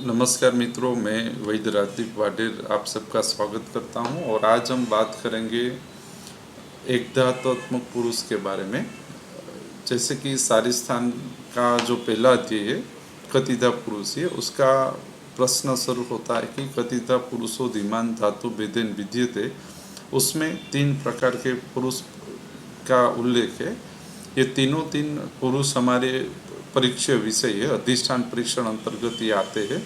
नमस्कार मित्रों, मैं वैद्य राजदीप वाडेर आप सबका स्वागत करता हूं और आज हम बात करेंगे एकधात्मक पुरुष के बारे में। जैसे कि सारिस्थान का जो पहला अध्याय है कथिता पुरुष है, उसका प्रश्न शुरू होता है कि कथिता पुरुषो धीमान धातु भेदेन विद्यते। उसमें 3 प्रकार के पुरुष का उल्लेख है। ये तीन पुरुष हमारे परीक्षण विषय है, अधिष्ठान परीक्षण अंतर्गत ये आते हैं।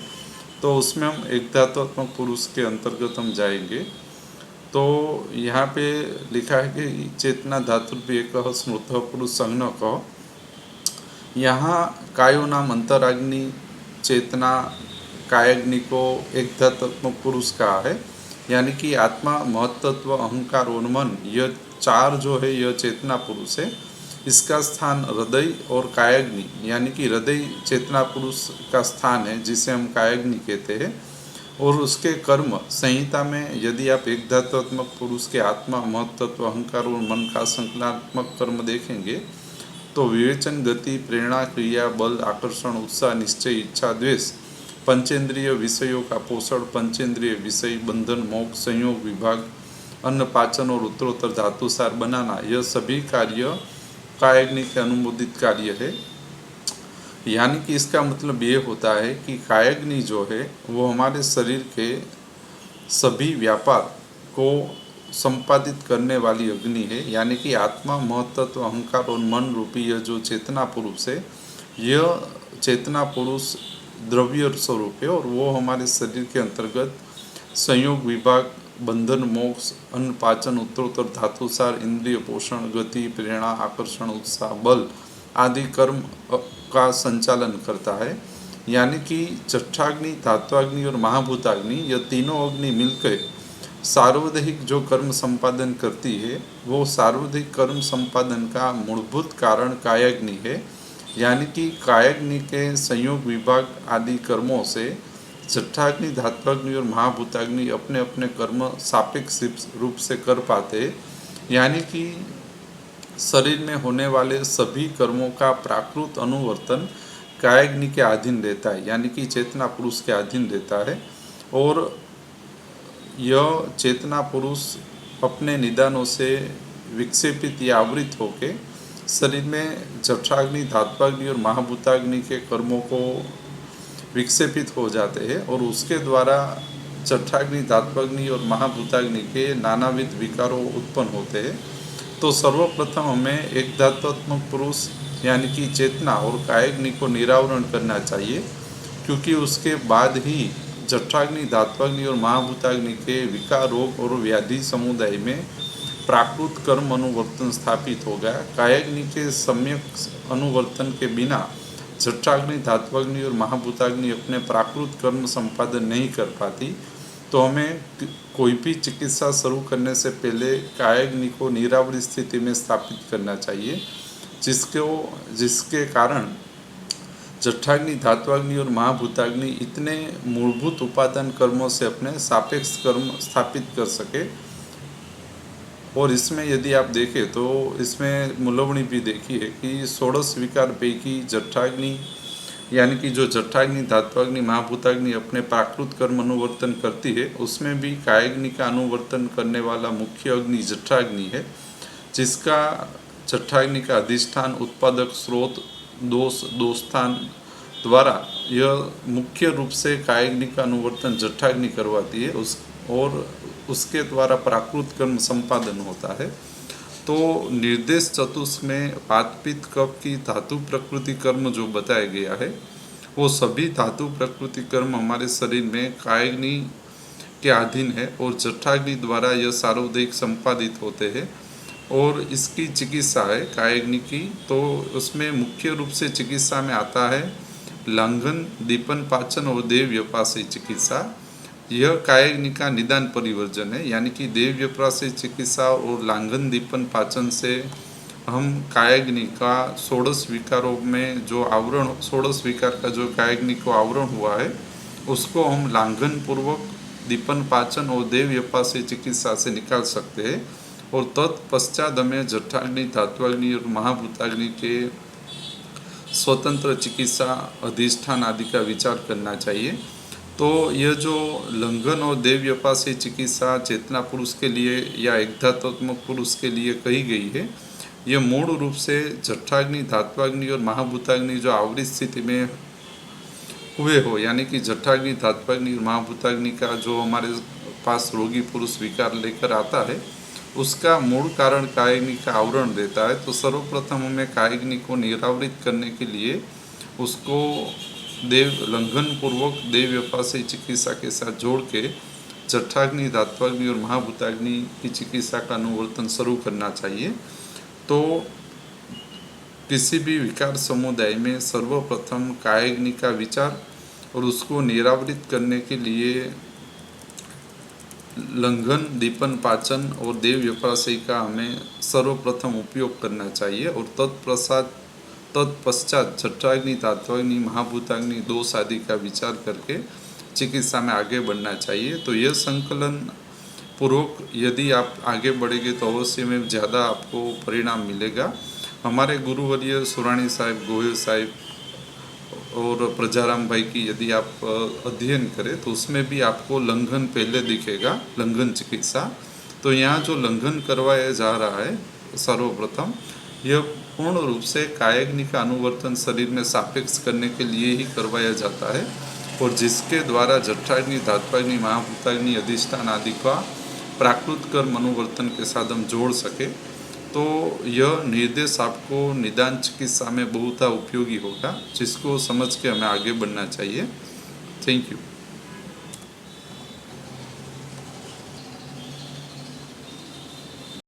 तो उसमें हम एकधात्मक पुरुष के अंतर्गत हम जाएंगे। तो यहाँ पे लिखा है कि चेतना धातुर्भि एक स्मृत पुरुष संज्ञ कहो। यहाँ कायो नाम अंतराग्नि चेतना कायाग्नि को एकधात्मक पुरुष कहा है, यानी कि आत्मा महत्त्व अहंकार और मन, यह 4 जो है यह चेतना पुरुष है। इसका स्थान हृदय और कायाग्नि यानी कि हृदय चेतना पुरुष का स्थान है, जिसे हम कायाग्नि कहते हैं। और उसके कर्म संहिता में यदि आप एकधात्मक पुरुष के आत्मा महत्त्व अहंकार और मन का संकल्पात्मक कर्म देखेंगे तो विवेचन, गति, प्रेरणा, क्रिया, बल, आकर्षण, उत्साह, निश्चय, इच्छा, द्वेष, पंचेंद्रिय विषयों का पोषण, पंचेंद्रिय विषय, बंधन, मोक्ष, संयोग, विभाग, अन्न पाचन और उत्तरोत्तर धातुसार बनाना, यह सभी कार्य कायाग्नि के अनुमोदित कार्य है। यानी कि इसका मतलब ये होता है कि कायाग्नि जो है वो हमारे शरीर के सभी व्यापार को संपादित करने वाली अग्नि है। यानी कि आत्मा महत्त्व अहंकार और मन रूपी यह जो चेतना पुरुष है, यह चेतना पुरुष द्रव्य स्वरूप है और वो हमारे शरीर के अंतर्गत संयोग, विभाग, बंधन, मोक्ष, अन्न पाचन, उत्तरोत्तर धातुसार, इंद्रिय पोषण, गति, प्रेरणा, आकर्षण, उत्साह, बल आदि कर्म का संचालन करता है। यानी कि जठराग्नि, धात्वाग्नि और महाभूताग्नि, यह तीनों अग्नि मिलकर सार्वदेहिक जो कर्म संपादन करती है, वो सार्वदेहिक कर्म संपादन का मूलभूत कारण कायाग्नि है। यानी कि कायाग्नि के संयोग, विभाग आदि कर्मों से जठराग्नि, धात्वाग्नि और महाभूताग्नि अपने अपने कर्म सापेक्ष रूप से कर पाते। यानी कि शरीर में होने वाले सभी कर्मों का प्राकृत अनुवर्तन कायाग्नि के अधीन रहता है, यानी कि चेतना पुरुष के अधीन रहता है। और यह चेतना पुरुष अपने निदानों से विक्षेपित या आवृत होकर शरीर में जठराग्नि, धात्वाग्नि और महाभूताग्नि के कर्मों को विक्षेपित हो जाते हैं और उसके द्वारा जठराग्नि, धात्वाग्नि और महाभूताग्नि के नानाविध विकारों उत्पन्न होते हैं। तो सर्वप्रथम हमें एकधात्मक पुरुष यानी कि चेतना और कायाग्नि को निरावरण करना चाहिए, क्योंकि उसके बाद ही जठराग्नि, धात्वाग्नि और महाभूताग्नि के विकार, रोग और व्याधि समुदाय में प्राकृत कर्म अनुवर्तन स्थापित होगा। कायाग्नि के सम्यक अनुवर्तन के बिना जठराग्नि, धात्वाग्नि और महाभूताग्नि अपने प्राकृत कर्म संपादन नहीं कर पाती। तो हमें कोई भी चिकित्सा शुरू करने से पहले कायाग्नि को निरावरण स्थिति में स्थापित करना चाहिए, जिसके कारण जठराग्नि, धात्वाग्नि और महाभूताग्नि इतने मूलभूत उपादान कर्मों से अपने सापेक्ष कर्म स्थापित कर सके। और इसमें यदि आप देखें तो इसमें मूलवणी भी देखी है कि 16 विकार पैकी जठराग्नि यानी कि जो जठराग्नि, धात्वाग्नि, महाभूताग्नि अपने प्राकृत कर्म अनुवर्तन करती है, उसमें भी कायाग्नि का अनुवर्तन करने वाला मुख्य अग्नि जठराग्नि है, जिसका जठराग्नि का अधिष्ठान, उत्पादक, स्रोत, दोषस्थान द्वारा यह मुख्य रूप से कायाग्नि का अनुवर्तन जठराग्नि करवाती है और उसके द्वारा प्राकृत कर्म संपादन होता है। तो निर्देश चतुष्क में वात, पित्त, कफ की धातु प्रकृति कर्म जो बताया गया है, वो सभी धातु प्रकृति कर्म हमारे शरीर में कायाग्नि के अधीन है और जठराग्नि द्वारा यह सार्वदेहिक संपादित होते हैं। और इसकी चिकित्सा है कायाग्नि की, तो उसमें मुख्य रूप से चिकित्सा में आता है लंघन, दीपन, पाचन और देव व्यपासी चिकित्सा। यह कायाग्नि का निदान परिवर्जन है। यानी कि देव व्यपासी चिकित्सा और लांघन, दीपन, पाचन से हम कायाग्नि का 16 विकारों में जो आवरण, 16 विकार का जो कायाग्नि को आवरण हुआ है, उसको हम लांघन पूर्वक दीपन, पाचन और देव व्यपासी चिकित्सा से निकाल सकते हैं। और तत्पश्चात हमें जठराग्नि, धात्वाग्नि और महाभूताग्नि के स्वतंत्र चिकित्सा, अधिष्ठान आदि का विचार करना चाहिए। तो यह जो लंघन और देव व्यपासी चिकित्सा चेतना पुरुष के लिए या एकधात्मक पुरुष के लिए कही गई है, यह मूल रूप से जठराग्नि, धात्वाग्नि और महाभूताग्नि जो आवृत स्थिति में हुए हो, यानी कि जठराग्नि, धात्वाग्नि और महाभूताग्नि का जो हमारे पास रोगी पुरुष विकार लेकर आता है, उसका मूल कारण कायाग्नि का आवरण देता है। तो सर्वप्रथम हमें कायाग्नि को निरावृत करने के लिए उसको देव लंघन पूर्वक देव व्यपासी चिकित्सा के साथ जोड़ के जठराग्नि, धात्वाग्नि और महाभूताग्नि की चिकित्सा का अनुवर्तन शुरू करना चाहिए। तो किसी भी विकार समुदाय में सर्वप्रथम कायाग्नि का विचार और उसको निरावृत करने के लिए लंघन, दीपन, पाचन और देव व्यपासी का हमें सर्वप्रथम उपयोग करना चाहिए और तत्पश्चात जठराग्नि, धात्वाग्नि, महाभूताग्नि, दोष आदि का विचार करके चिकित्सा में आगे बढ़ना चाहिए। तो यह संकलन पूर्वक यदि आप आगे बढ़ेंगे तो अवश्य में ज़्यादा आपको परिणाम मिलेगा। हमारे गुरुवर्य सुराणी साहिब, गोयल साहिब और प्रजाराम भाई की यदि आप अध्ययन करें तो उसमें भी आपको लंघन पहले दिखेगा, लंघन चिकित्सा। तो यहाँ जो लंघन करवाया जा रहा है सर्वप्रथम, यह पूर्ण रूप से कायाग्नि का अनुवर्तन शरीर में सापेक्ष करने के लिए ही करवाया जाता है और जिसके द्वारा जठराग्नि, धात्वाग्नि, महाभूताग्नि, अधिष्ठान आदि का प्राकृत कर्म अनुवर्तन के साथ हम जोड़ सके। तो यह निर्देश आपको निदान चिकित्सा में बहुत उपयोगी होगा, जिसको समझ के हमें आगे बढ़ना चाहिए। Thank you.